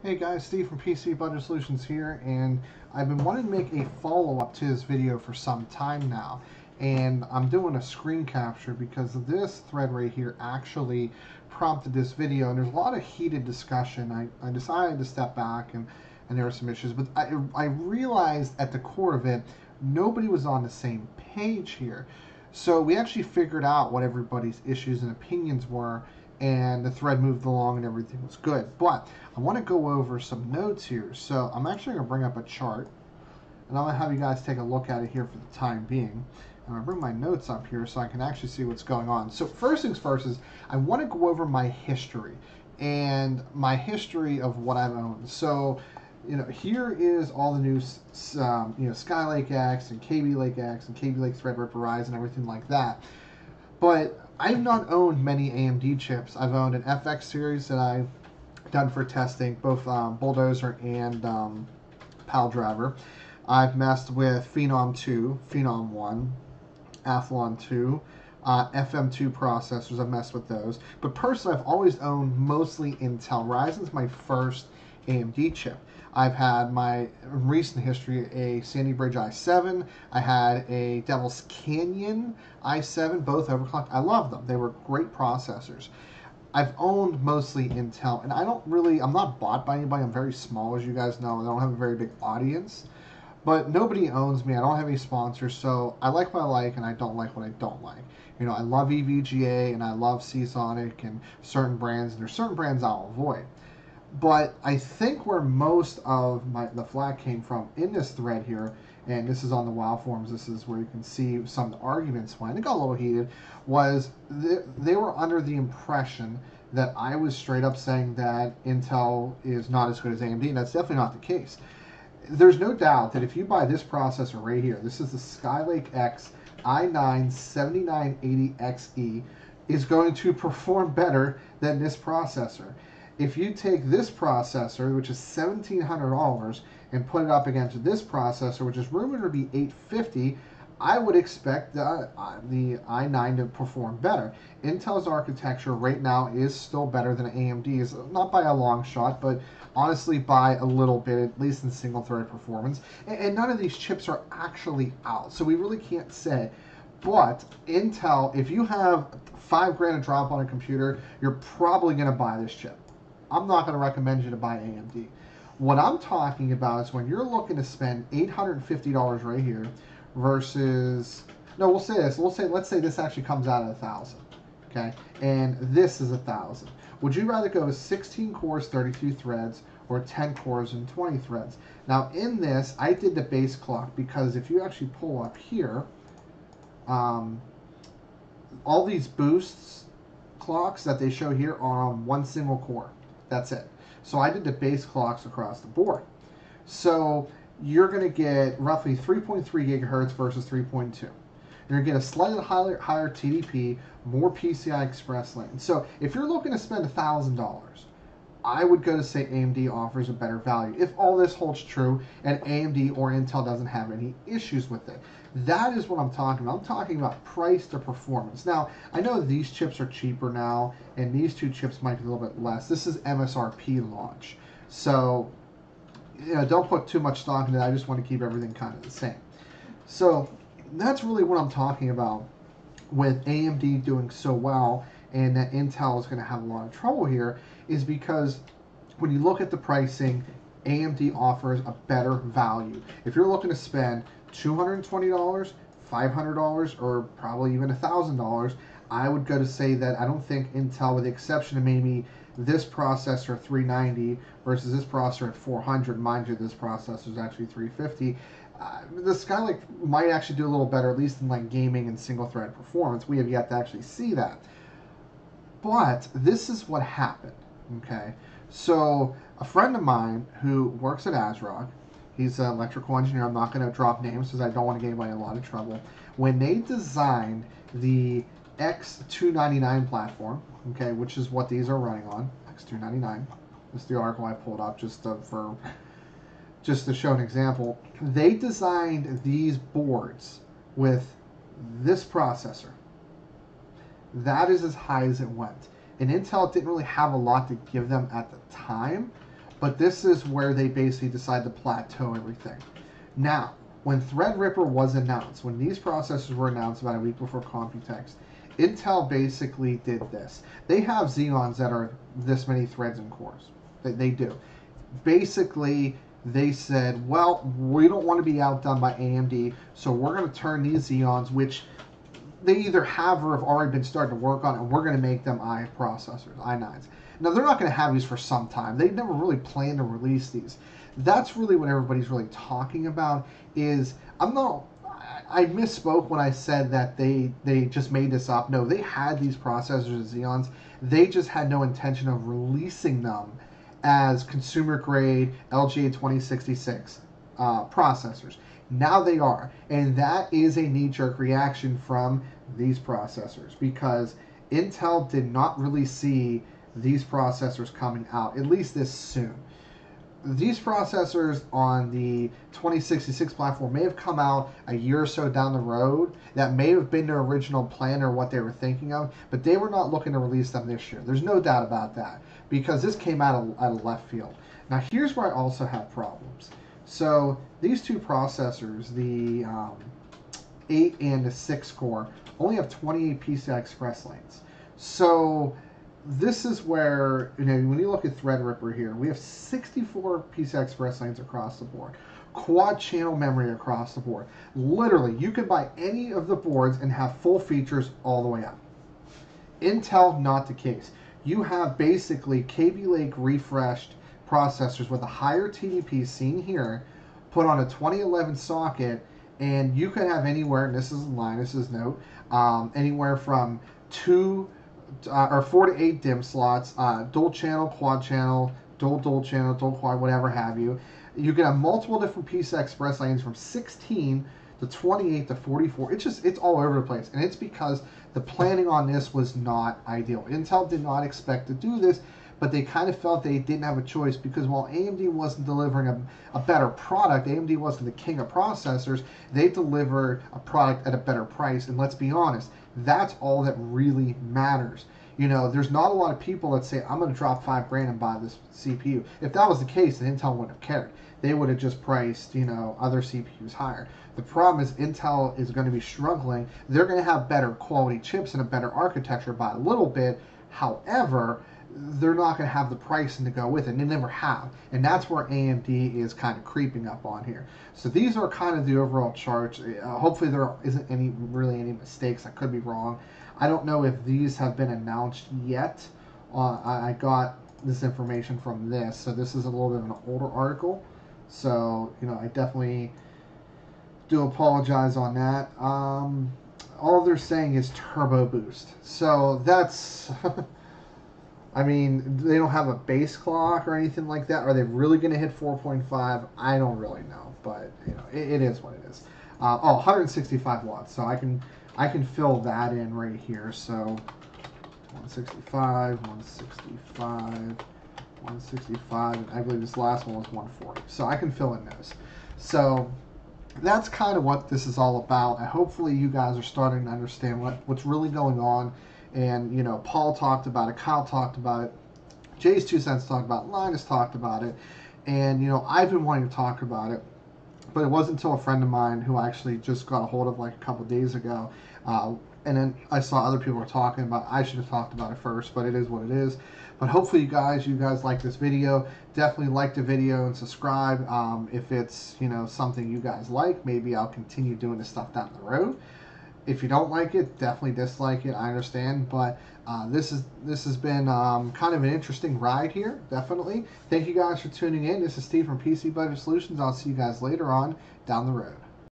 Hey guys, Steve from PC Budget Solutions here, and I've been wanting to make a follow-up to this video for some time now, and I'm doing a screen capture because this thread right here actually prompted this video, and there's a lot of heated discussion. I decided to step back, and there were some issues, but I realized at the core of it, nobody was on the same page here. So we actually figured out what everybody's issues and opinions were, and the thread moved along and everything was good. But I want to go over some notes here. So I'm actually going to bring up a chart, and I'm going to have you guys take a look at it here for the time being. I'm going to bring my notes up here so I can actually see what's going on. So first things first is I want to go over my history and my history of what I've owned. So here is all the new, Skylake X and KB Lake X and KB Lake Threadripper Rise and everything like that. But I've not owned many AMD chips. I've owned an FX series that I've done for testing, both Bulldozer and PAL Driver. I've messed with Phenom 2, Phenom 1, Athlon 2, FM2 processors. I've messed with those. But personally, I've always owned mostly Intel. Ryzen's my first AMD chip. I've had my recent history a Sandy Bridge i7. I had a Devil's Canyon i7, both overclocked. I love them. They were great processors. I've owned mostly Intel, and I'm not bought by anybody. I'm very small, as you guys know. I don't have a very big audience, but nobody owns me. I don't have any sponsors, so I like what I like, and I don't like what I don't like. I love EVGA, and I love Seasonic, and certain brands, and there's certain brands I'll avoid. But I think where most of the flag came from in this thread here, and this is on the WoW forums, this is where you can see some of the arguments when it got a little heated, was they were under the impression that I was straight up saying that Intel is not as good as AMD, and that's definitely not the case. There's no doubt that if you buy this processor right here, this is the Skylake X i9 7980XE, is going to perform better than this processor. If you take this processor, which is $1,700, and put it up against this processor, which is rumored to be $850, I would expect the i9 to perform better. Intel's architecture right now is still better than AMD's, not by a long shot, but honestly by a little bit, at least in single-thread performance. And none of these chips are actually out, so we really can't say. But Intel, if you have $5 grand to drop on a computer, you're probably going to buy this chip. I'm not going to recommend you to buy AMD. What I'm talking about is when you're looking to spend $850 right here versus, no, we'll say this. Let's say this actually comes out at $1,000, okay? And this is $1,000. Would you rather go with 16 cores, 32 threads, or 10 cores and 20 threads? Now, in this, I did the base clock because if you actually pull up here, all these boosts clocks that they show here are on one single core. That's it. So I did the base clocks across the board. So you're going to get roughly 3.3 gigahertz versus 3.2. You're going to get a slightly higher TDP, more PCI Express lane. So if you're looking to spend $1,000, I would go to say AMD offers a better value. If all this holds true and AMD or Intel doesn't have any issues with it. That is what I'm talking about. I'm talking about price to performance. Now, I know these chips are cheaper now, and these two chips might be a little bit less. This is MSRP launch. So, don't put too much stock into that. I just want to keep everything kind of the same. So, that's really what I'm talking about with AMD doing so well and that Intel is going to have a lot of trouble here is because when you look at the pricing, AMD offers a better value. If you're looking to spend $220, $500, or probably even $1,000, I would go to say that I don't think Intel, with the exception of maybe this processor at 390 versus this processor at 400, mind you, this processor is actually 350, the Skylake might actually do a little better, at least in like gaming and single-thread performance. We have yet to actually see that. But this is what happened, okay? So a friend of mine who works at ASRock, he's an electrical engineer. I'm not going to drop names because I don't want to get anybody in a lot of trouble. When they designed the x299 platform, okay, which is what these are running on, x299. This is the article I pulled up just to show an example. They designed these boards with this processor. That is as high as it went. And Intel didn't really have a lot to give them at the time, But this is where they basically decide to plateau everything. Now, when Threadripper was announced, when these processors were announced about a week before Computex, Intel basically did this. They have Xeons that are this many threads and cores. They do. Basically, they said, well, we don't want to be outdone by AMD, so we're going to turn these Xeons, which they either have or have already been starting to work on, and we're going to make them i processors, i9s. Now, they're not going to have these for some time. They never really planned to release these. That's really what everybody's really talking about. I misspoke when I said that they just made this up. No, they had these processors as Xeons. They just had no intention of releasing them as consumer grade LGA 2066 processors. Now they are, and that is a knee-jerk reaction from these processors because Intel did not really see these processors coming out, at least this soon. These processors on the 2066 platform may have come out a year or so down the road. That may have been their original plan or what they were thinking of, but they were not looking to release them this year. There's no doubt about that because this came out of left field. Now here's where I also have problems. So these two processors, the 8 and the 6 core, only have 28 PCI Express lanes. So this is where, when you look at Threadripper here, we have 64 PCI Express lanes across the board. Quad channel memory across the board. Literally, you could buy any of the boards and have full features all the way up. Intel, not the case. You have basically Kaby Lake refreshed processors with a higher TDP seen here, put on a 2011 socket, and you could have anywhere, and this is Linus's note, anywhere from 4 to 8 DIMM slots, dual channel, quad channel, dual channel, dual quad, whatever have you. You can have multiple different PCI Express lanes from 16 to 28 to 44. It's all over the place, and it's because the planning on this was not ideal. Intel did not expect to do this, but they kind of felt they didn't have a choice because while AMD wasn't delivering a better product, AMD wasn't the king of processors, they delivered a product at a better price. And let's be honest, that's all that really matters. There's not a lot of people that say, I'm going to drop $5,000 and buy this CPU. If that was the case, then Intel wouldn't have cared. They would have just priced, other CPUs higher. The problem is Intel is going to be struggling. They're going to have better quality chips and a better architecture by a little bit. However, they're not going to have the pricing to go with it, and they never have. And that's where AMD is kind of creeping up on here. So these are kind of the overall charts. Hopefully there isn't really any mistakes. I could be wrong. I don't know if these have been announced yet. I got this information from this, so this is a little bit of an older article. So, I definitely do apologize on that. All they're saying is turbo boost. So that's... I mean, they don't have a base clock or anything like that. Are they really going to hit 4.5? I don't really know, but it is what it is. 165 watts. So I can fill that in right here. So 165, 165, 165, and I believe this last one was 140. So I can fill in those. So that's kind of what this is all about. And hopefully you guys are starting to understand what's really going on. And, Paul talked about it, Kyle talked about it, Jay's 2 cents talked about it, Linus talked about it, and, I've been wanting to talk about it, but it wasn't until a friend of mine who I actually just got a hold of like a couple of days ago, and then I saw other people were talking about it. I should have talked about it first, but it is what it is. But hopefully you guys like this video. Definitely like the video and subscribe. If it's, something you guys like, maybe I'll continue doing this stuff down the road. If you don't like it, definitely dislike it. I understand, but this has been kind of an interesting ride here, definitely. Thank you guys for tuning in. This is Steve from PC Budget Solutions. I'll see you guys later on down the road.